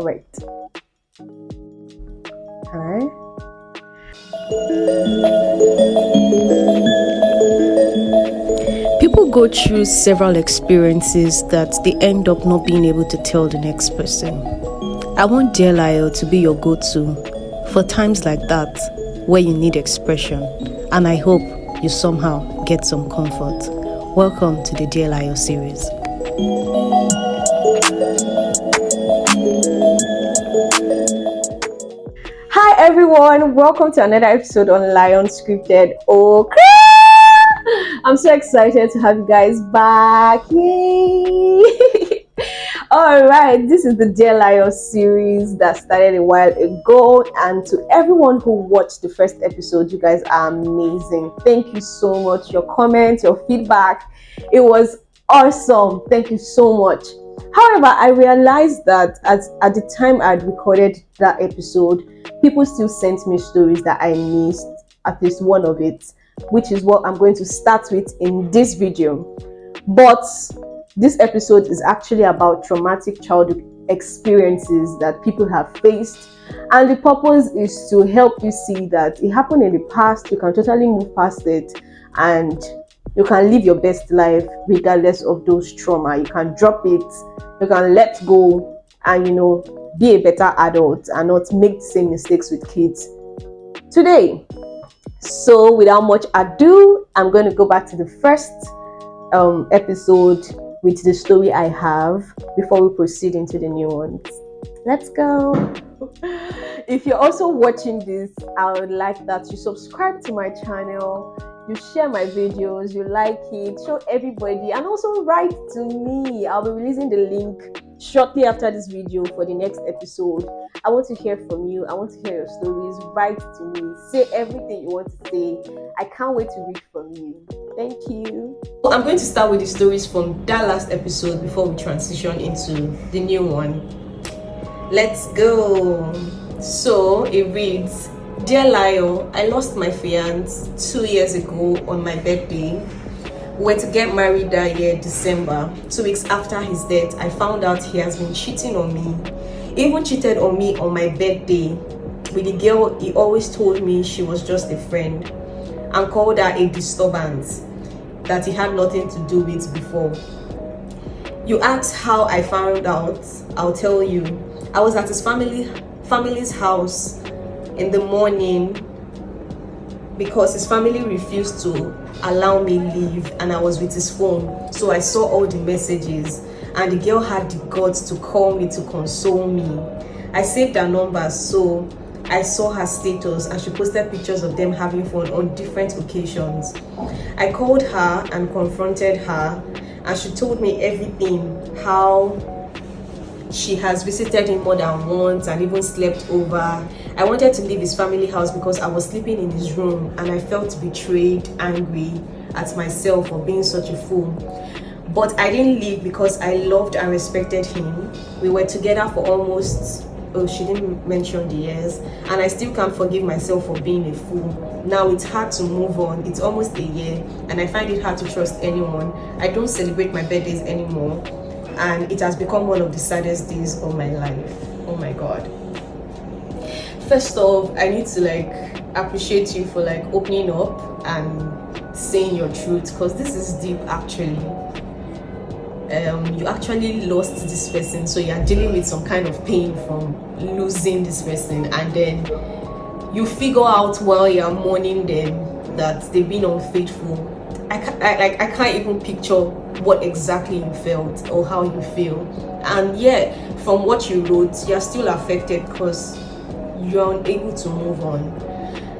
All right. Hi. People go through several experiences that they end up not being able to tell the next person. I want Dear Layo to be your go-to for times like that where you need expression, and I hope you somehow get some comfort. Welcome to the Dear Layo series. Hi everyone, welcome to another episode on Lion Scripted. I'm so excited to have you guys back. Yay! All right, this is the Dear Layo series that started a while ago, and to everyone who watched the first episode, you guys are amazing. Thank you so much. Your comments, your feedback, it was awesome. Thank you so much. However, I realized that at the time I had recorded that episode, people still sent me stories that I missed, at least one of it, which is what I'm going to start with in this video. But this episode is actually about traumatic childhood experiences that people have faced, and the purpose is to help you see that it happened in the past. You can totally move past it and you can live your best life regardless of those trauma. You can drop it, you can let go, and be a better adult and not make the same mistakes with kids today. So without much ado, I'm going to go back to the first episode with the story I have before we proceed into the new ones. Let's go. If you're also watching this, I would like that you subscribe to my channel, you share my videos, you like it, show everybody, and also write to me. I'll be releasing the link shortly after this video for the next episode. I want to hear from you. I want to hear your stories. Write to me. Say everything you want to say. I can't wait to read from you. Thank you. I'm going to start with the stories from that last episode before we transition into the new one. Let's go. So it reads, Dear Layo, I lost my fiancé 2 years ago on my birthday. We were to get married that year, December. 2 weeks after his death, I found out he has been cheating on me. He even cheated on me on my birthday with the girl he always told me she was just a friend, and called her a disturbance that he had nothing to do with before. You asked how I found out. I'll tell you. I was at his family's house in the morning because his family refused to allow me leave, and I was with his phone, so I saw all the messages, and the girl had the guts to call me to console me. I saved her number, so I saw her status, and she posted pictures of them having fun on different occasions. I called her and confronted her, and she told me everything, how she has visited him more than once and even slept over. I wanted to leave his family house because I was sleeping in his room, and I felt betrayed, angry at myself for being such a fool. But I didn't leave because I loved and respected him. We were together for almost, she didn't mention the years, and I still can't forgive myself for being a fool. Now it's hard to move on. It's almost a year, and I find it hard to trust anyone. I don't celebrate my birthdays anymore, and it has become one of the saddest days of my life. Oh my God. First off, I need to appreciate you for opening up and saying your truth, because this is deep actually. You actually lost this person, so you're dealing with some kind of pain from losing this person, and then you figure out while you're mourning them that they've been unfaithful. I can't even picture what exactly you felt or how you feel. And yeah, from what you wrote, you're still affected because you're unable to move on,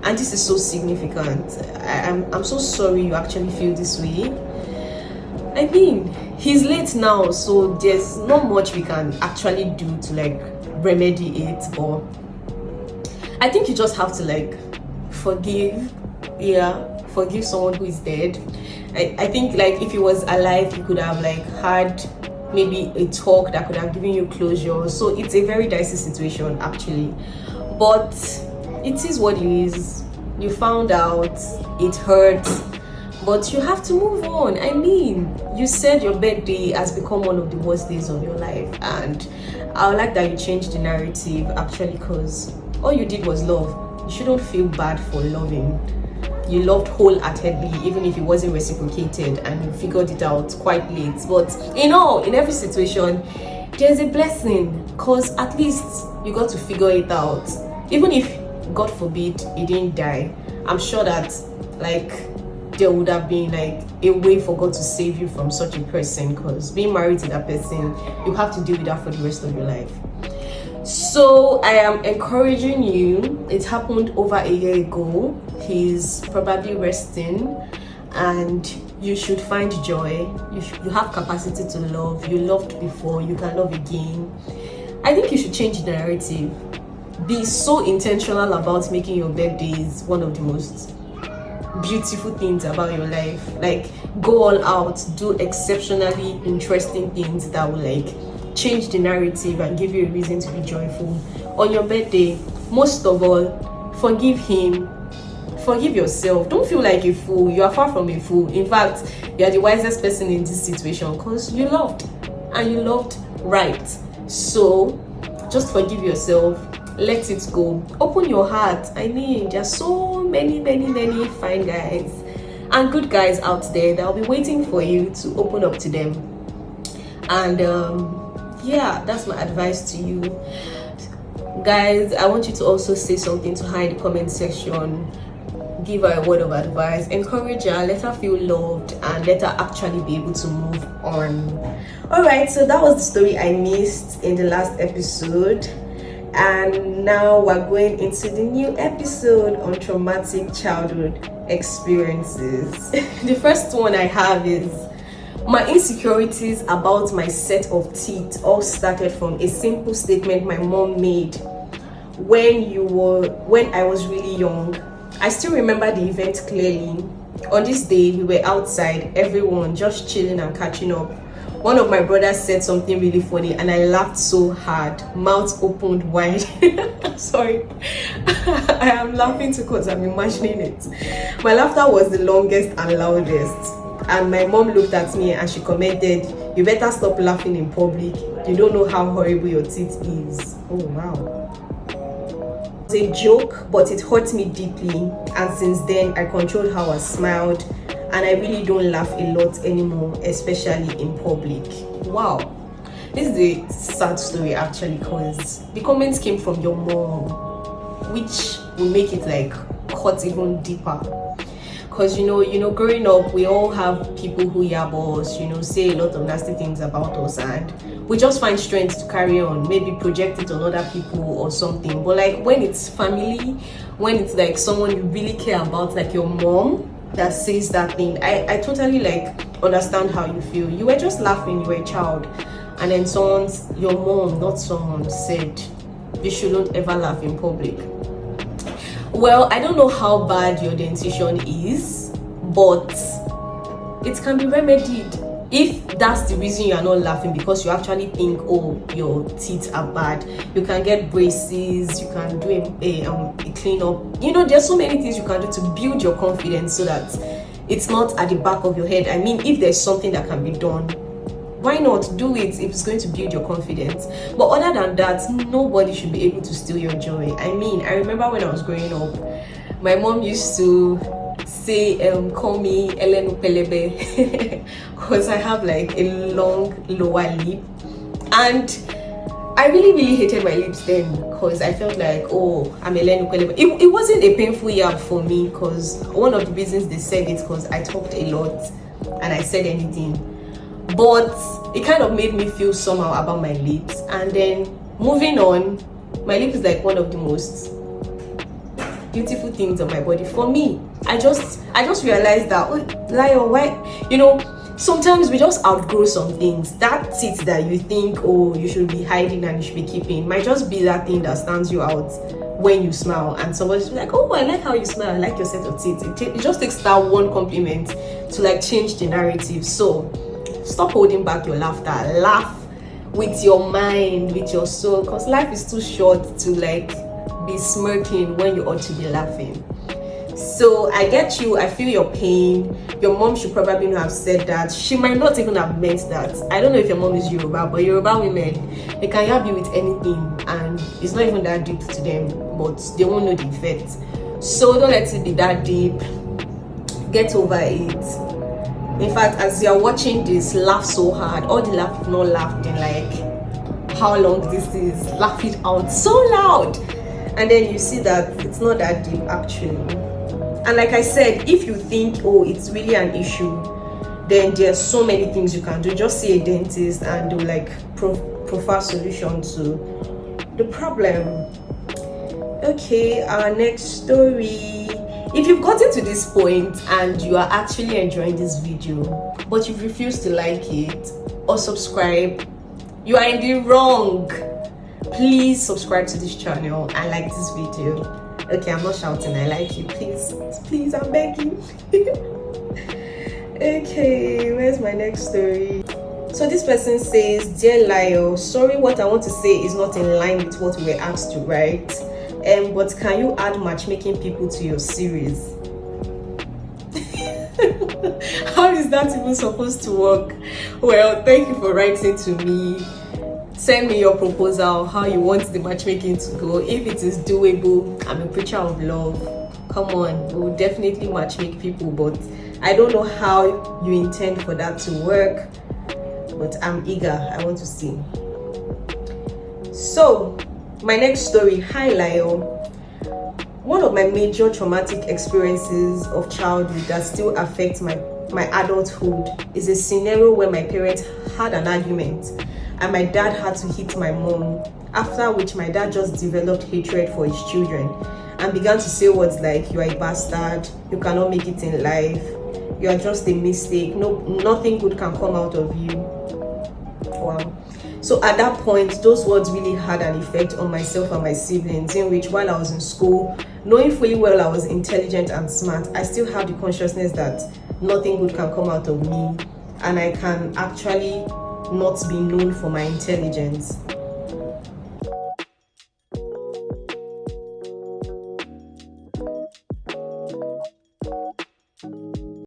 and this is so significant. I'm so sorry you actually feel this way. I mean, he's late now, so there's not much we can actually do to remedy it, but I think you just have to forgive someone who is dead. I think if he was alive, you could have had maybe a talk that could have given you closure. So it's a very dicey situation actually, but it is what it is. You found out, it hurts, but you have to move on. I mean, you said your birthday has become one of the worst days of your life, and I would like that you change the narrative actually, because all you did was love. You shouldn't feel bad for loving. You loved wholeheartedly, even if it wasn't reciprocated, and you figured it out quite late. But in every situation, there's a blessing, because at least you got to figure it out. Even if, God forbid, you didn't die, I'm sure that like there would have been like a way for God to save you from such a person, because being married to that person, you have to deal with that for the rest of your life. So I am encouraging you. It happened over a year ago. He's probably resting, and you should find joy. You have capacity to love. You loved before, you can love again. I think you should change the narrative. Be so intentional about making your birthdays one of the most beautiful things about your life. Like, go all out, do exceptionally interesting things that will like change the narrative and give you a reason to be joyful on your birthday. Most of all, forgive him, forgive yourself. Don't feel like a fool. You are far from a fool. In fact, you are the wisest person in this situation, because you loved, and you loved right. So just forgive yourself, let it go, open your heart. I mean, there's so many fine guys and good guys out there that will be waiting for you to open up to them. And yeah, that's my advice to you guys. I want you to also say something to her in the comment section. Give her a word of advice, encourage her, let her feel loved, and let her actually be able to move on. All right, so that was the story I missed in the last episode, and now we're going into the new episode on traumatic childhood experiences. The first one I have is my insecurities about my set of teeth. All started from a simple statement my mom made when I was really young. I still remember the event clearly. On this day, we were outside, everyone just chilling and catching up. One of my brothers said something really funny, and I laughed so hard, mouth opened wide. Sorry, I am laughing too because I'm imagining it. My laughter was the longest and loudest, and my mom looked at me and she commented, "You better stop laughing in public. You don't know how horrible your teeth is." Oh wow. It was a joke, but it hurt me deeply, and since then I controlled how I smiled, and I really don't laugh a lot anymore, especially in public. Wow, this is a sad story actually, because the comments came from your mom, which will make it like cut even deeper. Because you know growing up, we all have people who yab us, say a lot of nasty things about us, and we just find strength to carry on, maybe project it on other people or something. But like when it's family, when it's like someone you really care about, like your mom, that says that thing, I totally like understand how you feel. You were just laughing, you were a child, and then your mom, not someone, said you shouldn't ever laugh in public. Well, I don't know how bad your dentition is, but it can be remedied. If that's the reason you are not laughing, because you actually think, oh, your teeth are bad, you can get braces, you can do a clean up. There's so many things you can do to build your confidence so that it's not at the back of your head. I mean, if there's something that can be done, why not do it if it's going to build your confidence? But other than that, nobody should be able to steal your joy. I mean, I remember when I was growing up, my mom used to say, call me Elenu Pelebe, because I have like a long lower lip, and I really hated my lips then, because I felt like, oh, I'm Elenu Pelebe. It wasn't a painful yab for me, because one of the reasons they said it because I talked a lot and I said anything. But it kind of made me feel somehow about my lips. And then moving on, my lip is like one of the most beautiful things on my body. For me, I just realized that, oh, Layo, why, sometimes we just outgrow some things. That teeth that you think, oh, you should be hiding and you should be keeping, might just be that thing that stands you out when you smile, and somebody's like, oh, I like how you smile, I like your set of teeth. It just takes that one compliment to like change the narrative. So stop holding back your laughter. Laugh with your mind, with your soul, because life is too short to like be smirking when you ought to be laughing. So I get you, I feel your pain. Your mom should probably not have said that. She might not even have meant that. I don't know if your mom is Yoruba, but Yoruba women, they can help you with anything and it's not even that deep to them, but they won't know the effect. So don't let it be that deep. Get over it. In fact, as you're watching this, laugh so hard. All the laugh not laughed in like how long this is. Laugh it out so loud. And then you see that it's not that deep actually. And like I said, if you think, oh, it's really an issue, then there's so many things you can do. Just see a dentist and do like prefer solution to the problem. Okay, our next story. If you've gotten to this point and you are actually enjoying this video, but you've refused to like it or subscribe, you are in the wrong. Please subscribe to this channel and like this video. Okay, I'm not shouting, I like you. Please, I'm begging. Okay, where's my next story? So this person says, Dear Layo, sorry, what I want to say is not in line with what we were asked to write. But can you add matchmaking people to your series? How is that even supposed to work? Well, thank you for writing to me. Send me your proposal, how you want the matchmaking to go. If it is doable, I'm a preacher of love. Come on, we'll definitely matchmake people, but I don't know how you intend for that to work, but I'm eager. I want to see. So, my next story. Hi, Layo. One of my major traumatic experiences of childhood that still affects my adulthood is a scenario where my parents had an argument and my dad had to hit my mom, after which my dad just developed hatred for his children and began to say words like, you are a bastard, you cannot make it in life, you are just a mistake, nothing good can come out of you. Wow. So at that point, those words really had an effect on myself and my siblings, in which while I was in school, knowing fully well I was intelligent and smart, I still have the consciousness that nothing good can come out of me and I can actually not be known for my intelligence.